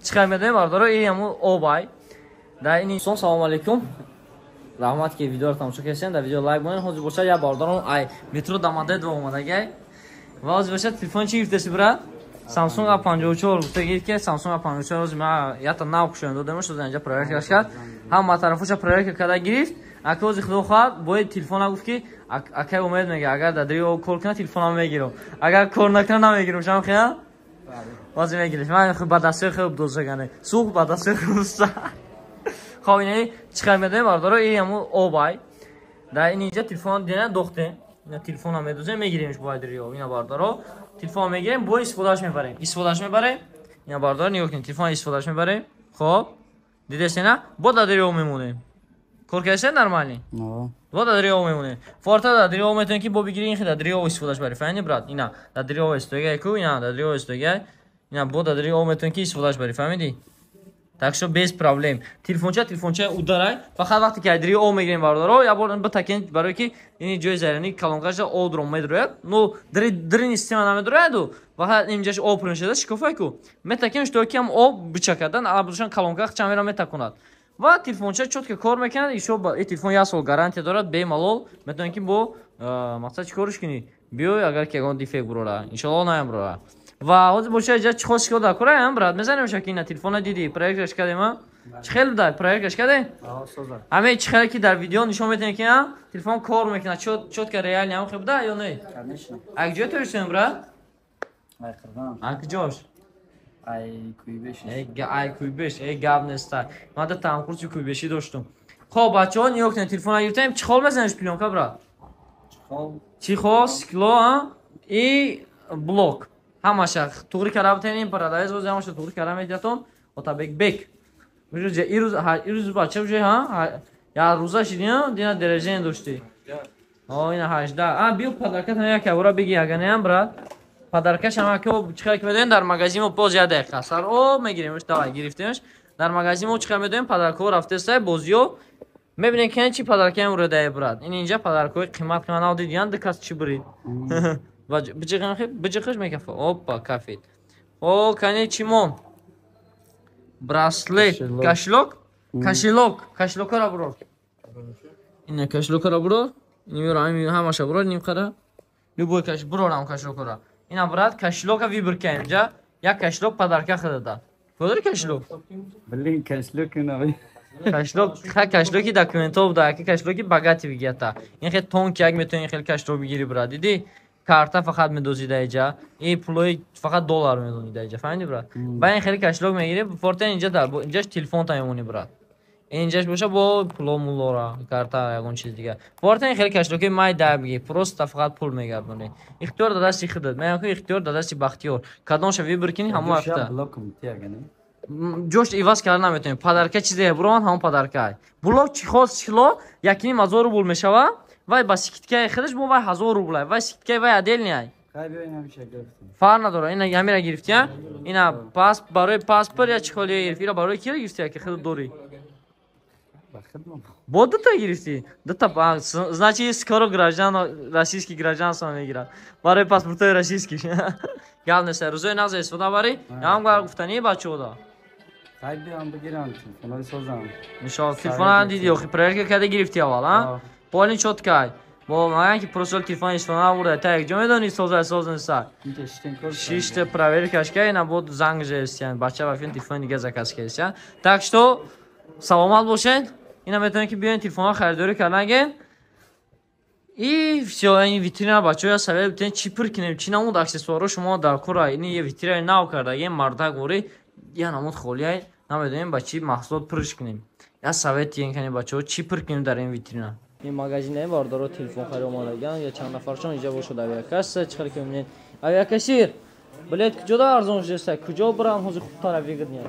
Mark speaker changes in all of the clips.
Speaker 1: chiqarmadim bardor. Ey ham obay. Da ini son salom alaykum. Rahmat ki video tamamlasak kesin da video like bo'ling. Hozir bo'lsa ya bardorum ay metro damada davom etagay. Va hozir bo'lsa telefon chi yurtasi bira Samsung A54 бутагид ки Samsung A54 роз ма ята нав кушан додам шо занҷа проверка кард. Ҳама тарафоша проверка карда гирифт. Ака ози худо хоҳад бояд телефона гуфт ки ака умед мега агар да дрио кол кана телефона мегирам. Агар кор накана намегирам. Шам хия? Ози мегириш. Ман хуб ба дасти хуб дозагане. Сух ба дасти хубста. Хоб ини чиқар медем бардоро ин ҳаму обай. Да ин инҷа телефон дена дохте. Ина телефона медозем мегиримш бояд дрио. Ина бардоро телефон мегирем, бо истифодаш мебарем. Истифодаш мебарем. Ина бардор нигоҳ кунед, телефон истифодаш мебарем. Хоб, дидесена, бо да дрио мемонем. Кор кардем нормально? Бо да дрио мемонем. Форта да дрио метонем ки бо бигирин хида дрио истифодаш барем. Фаҳмидӣ брат? Ина да дрио истогай ку, ина да дрио истогай. Ина бо да дрио метонем ки истифодаш барем. Фаҳмидӣ? Так что без проблем. Телефонча ударай. Фақат вақте ки дрио мегирем бардоро, я бор батакен барои ки ини ҷои заряни калонкаша одро медрояд. Ну дрин система намедрояду. Фақат инҷаш об пуршада шикофай ку. Метакен што ки ам об бичакадан, абдушан калонка чамера метакунад. Ва телефонча чотка кор мекунад. Ишо и телефон я сол гарантия дорад бемалол. Метонем ки бо мақсад чӣ кориш кунӣ? Биёй агар ки ягон дефект бурора. Иншаллоҳ наямбурора. Ва ҳозир боша ҷа чӣ хос шикода кураям брат. Мезанем шакина телефона диди проекташ кардем. Чӣ хел буда проекташ кардем? Ҳамаи чӣ хел ки дар видео нишон метем ки телефон кор мекунад. Чотка реальни ҳам хел буда ё не? Ак ҷо туришем брат? Ай қирвам. Ак ҷош? Ай куйбеш. Ай куйбеш. Ай гап неста. Ман да тамкурси куйбешӣ доштум. Хоб бачаҳо нигоҳ кунед телефона гирифтем. Чӣ хол мезанеш пленка брат? Чӣ хол стекло и блок. Ҳамаша туғри кара бутенем парадайз боз ҳамаша туғри кара медиатон отабек бек. Мужа ирӯз бача уже я рӯза шидиё дина деражен дошти. О ина 18. Бил падарка тана як авра беги аганеам брат. Падаркаш ҳама ки чиқар ки медоем дар магазин мо поз я дақиқа сар о мегиремш давай гирифтемш. Дар магазин мо чиқар медоем падарко рафтестай бозиё мебинем ки чӣ падаркаем урадай брат. Ин инҷа падаркои қимат нав дидиан дикас чӣ бурид. Бижиқиш мекафа. Опа, кафет. О, кане чимон. Браслет. Кашлок? Кашлокара бурор. Ина кашлокара бурор. Ина ҳамаша бурор нимқара. Любой каш бурорам кашлокара. Ина брат кашлока вибркаем ҷа. Як кашлок падарка хидада. Подори кашлок? Блин, кашлок нави. Кашлоки документов буда, яки кашлоки багати вигията. Ин хел тонк як метони хел кашлок бигири брат. Диди? Карта фақат медозида иҷа. И пулои фақат доллар медозида иҷа. Фаҳмидӣ брат? Ба ин хеле кашлок мегири, форта инҷа дар инҷаш телефон та мемонӣ брат. Инҷаш боша бо пуло мулора, карта ягон чиз дигар. Форта ин хеле кашлоки май дабги, просто фақат пул мегардонӣ. Ихтиёр да дасти худат. Мегӯям ки ихтиёр да дасти бахтиёр. Кадомша вибр кини ҳамо афта. Ҷош иваз карда наметонем. Падарка чизе бурон ҳамон падарка. Блок чӣ хос шило, якини 1000 рубл мешава. Вай ба сикиткаи худаш бо вай 1000 рубл. Вай сикиткаи вай отдельный ай. Фар надора. Ина ямира гирифтия. Ина барои паспорт я чӣ холи гирифти? Ира барои кира гирифтия ки худ дори? Бо дута гирифти? Дута, значит скоро граждан, российский граждан сам мегирад. Барои паспортои российский. Гап неста. Рӯзои нағз истифода барӣ? Ям гар гуфтани бачаҳода. Хайби ам бигирам телефонои созам. Иншаллоh телефона диди охи проверка карда гирифти аввал, а? Полин чоткай. Бо маган ки просто телефон истифода бурда. Та як ҷо медонӣ соза. Шишта проверкаш кай на бод занг жестян. Бача ва фин телефон дига заказ кардия. Так что саломат бошен. Ина метонем ки биёен телефонҳо харидорӣ карданген. И всё, ин витрина бачаҳо савел бутен чӣ пур кинем, чӣ намуд аксессуарҳо шумо дар кора. Ин е витрина нав кардаген мардак бори я намуд холия намедонем ба чӣ маҳсулот пурш кинем. Я совет диен канем бачаҳо чӣ пур кинем дар ин витрина. ин магазине бардоро телефон харид омадаган я чанд нафаршон инҷа бошад авиакасса чиқар ки мебинед авиакассир билет куҷода арзон шудеста куҷо бурам ҳозир хубтара вигирнем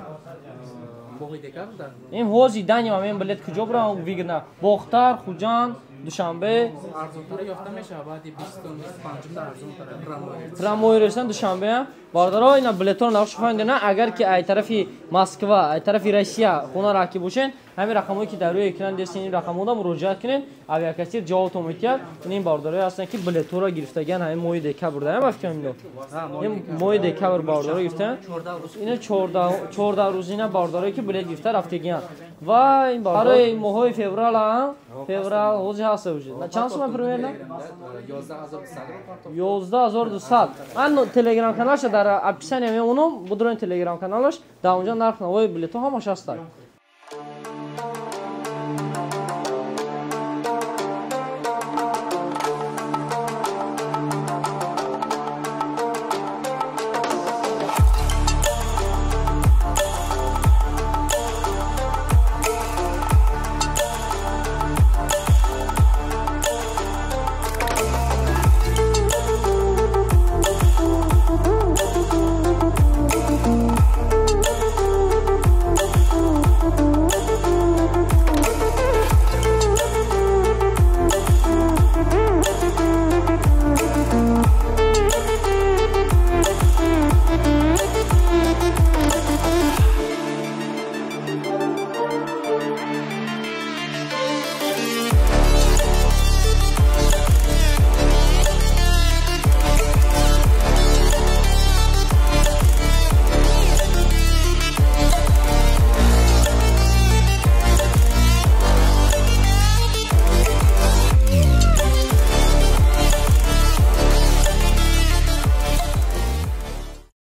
Speaker 1: ин ҳозир данем амин билет куҷо бурам вигирна бохтар хуҷанд душанбе трамвой рестан душанбе бардоро ина билетон нақш фаҳмидена агар ки ай тарафи Москва ай тарафи Россия хона раки бошен همین رقمایی که در روی اکران دستین این رقم‌ها مراجعه کنین اویاکسیر جواب میتید این بارداری هستن که بلیتورا گرفتگان همین ماه دکبر دارم افکام اینو این ماه دکبر بارداری گرفتن اینا 14 روزینه بارداری که بلیت گرفته رفتگان و این برای ماه فوریه روزی هست وجود چند سوم پروینه 11200 من تلگرام کانالش در اپشن همه اونم بدون تلگرام کانالش در اونجا نرخ نوای بلیط ها همش هست